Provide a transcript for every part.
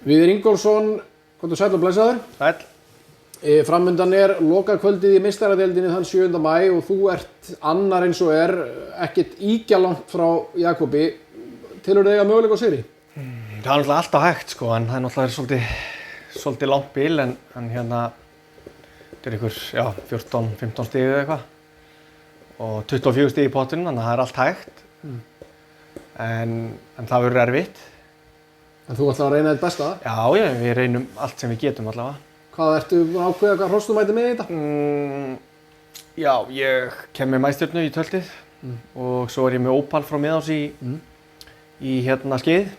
Viðir Ingólfsson, komdu sæll og blessaður. Sæll. Framundan lokakvöldið í meistaradeildinni þann 7. maí og þú ert annar eins og ekkert ýkja langt frá Jakobi. Telurðu eiga möguleika á sigri? Það er náttúrulega alltaf hægt sko, en það er náttúrulega svolítið langt bil en hérna þetta ykkur 14-15 stig eða eitthvað og 24 stig í pottinum, þannig að það er allt hægt. En það verður erfitt. En þú ætlar að reyna þitt besta? Já, við reynum allt sem við getum allavega. Hvað ertu ákveða hvað hross þú mætir með í þetta? Já, ég kem með Maístjörnu í töltið og svo ég með Opal frá Miðás í hérna Skeið.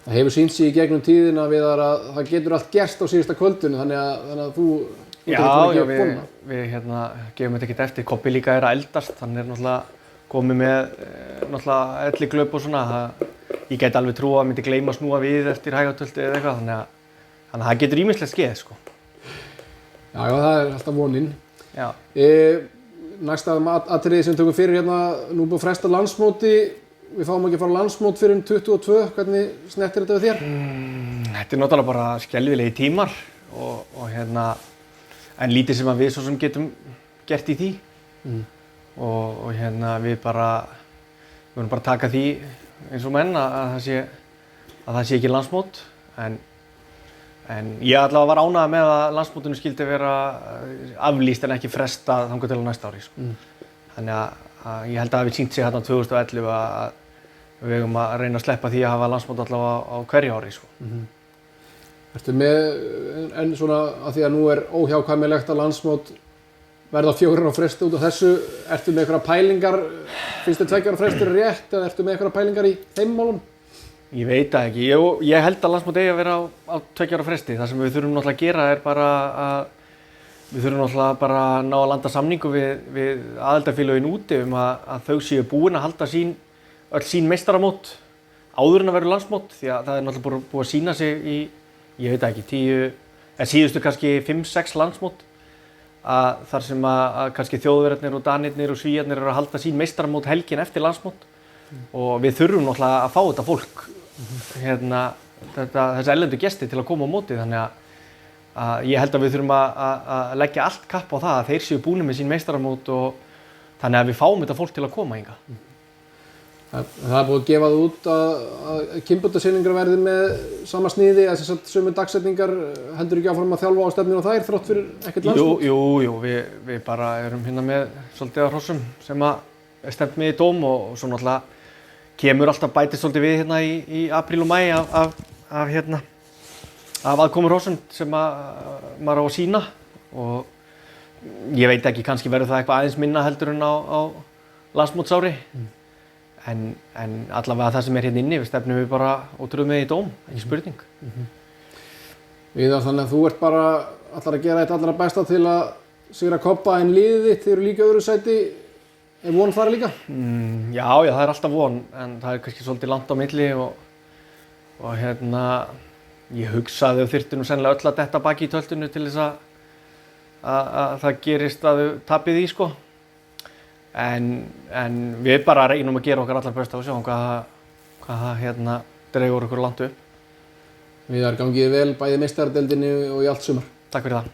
Það hefur sýnt sig í gegnum tíðina við að það getur allt gerst á síðasta kvöldinu þannig að þú við hérna gefum þetta ekkert eftir. Kobbi líka að eldast, hann náttúrulega komið með náttúrulega elliglöp og svona. Ég gæti alveg trúa að myndi gleyma að snúa við eftir hægatölti eða eitthvað, þannig að það getur ýmislegt skeð sko. Já, það er alltaf vonin. Já. Næsta atriði sem tökum fyrir hérna, nú búið að fresta landsmóti. Við fáum ekki að fara landsmót fyrir 22. Hvernig snettir þetta við þér? Þetta er náttúrulega bara skelfilegi tímar og hérna, en lítið sem að við svo sem getum gert í því. Og hérna við verðum bara að taka því eins og menn að það sé ekki landsmót. En ég allavega var ánægður með að landsmótinu skyldi vera aflýst en ekki frestað þangað til á næsta ári. Þannig að ég held að það hafi sýnt sig hérna 2011 að við eigum að reyna að sleppa því að hafa landsmót allavega á hverju ári. Ertu með, en svona að því að nú er óhjákvæmilegt að landsmót verða 4 ára fresti út af þessu, ertu með einhverja pælingar, finnst þér 2 ára frestur rétt eða ertu með einhverja pælingar í þeim málum? Ég veit það ekki. Ég held að landsmót eigi að vera á 2 ára fresti. Það sem við þurfum náttúrulega að gera er bara að við þurfum náttúrulega bara að ná að landa samningu við aðildarfélögin úti að þau séu búin að halda öll sín meistaramót áður en að vera landsmót því að það er náttúrulega búið að sýna sig í, ég veit ekki, síðustu kannski 5-6 landsmót að þar sem að kannski Þjóðverjarnir og Danirnir og Svíarnir eru að halda sín meistaramót helgin eftir landsmót og við þurfum náttúrulega að fá þetta fólk þessi erlendu gesti til að koma á mótið þannig að ég held að við þurfum að leggja allt kapp á það að þeir séu búnir með sín meistaramót og þannig að við fáum þetta fólk til að koma hingað. Það er búið að gefa það út að kynbótasýningar verði með sama sniði að þess að sömu dagsetningar heldur ekki áfram að þjálfa á stefninu og þær þrátt fyrir ekkert landsmót? Jú, við bara erum hérna með svolítið af hrossum sem að stefnt með í dóm og svo náttúrulega kemur alltaf bætið svolítið við hérna í apríl og maí af aðkomur hrossum sem maður á að sýna og ég veit ekki, kannski verður það eitthvað aðeins minna heldur en á landsmótsári. En allavega það sem hérna inni, við stefnum við bara ótrúð með í dóm, ekki spurning. Viðar, þannig að þú ert bara allar að gera þetta allra besta til að sigra Kobba en liðið þitt, þið eru líka í öðru sæti, er von þar líka? Já, það er alltaf von, en það er kannski svolítið langt á milli og hérna, ég hugsa að þau þyrftu nú sennilega öll að detta baki í töltinu til þess að það gerist að þau tapið í sko. En við bara reynum að gera okkar allar besta og sjáum hvað það dregur okkur langt upp. Viðar, gangið vel bæði meistaradeildinni og í allt sumar. Takk fyrir það.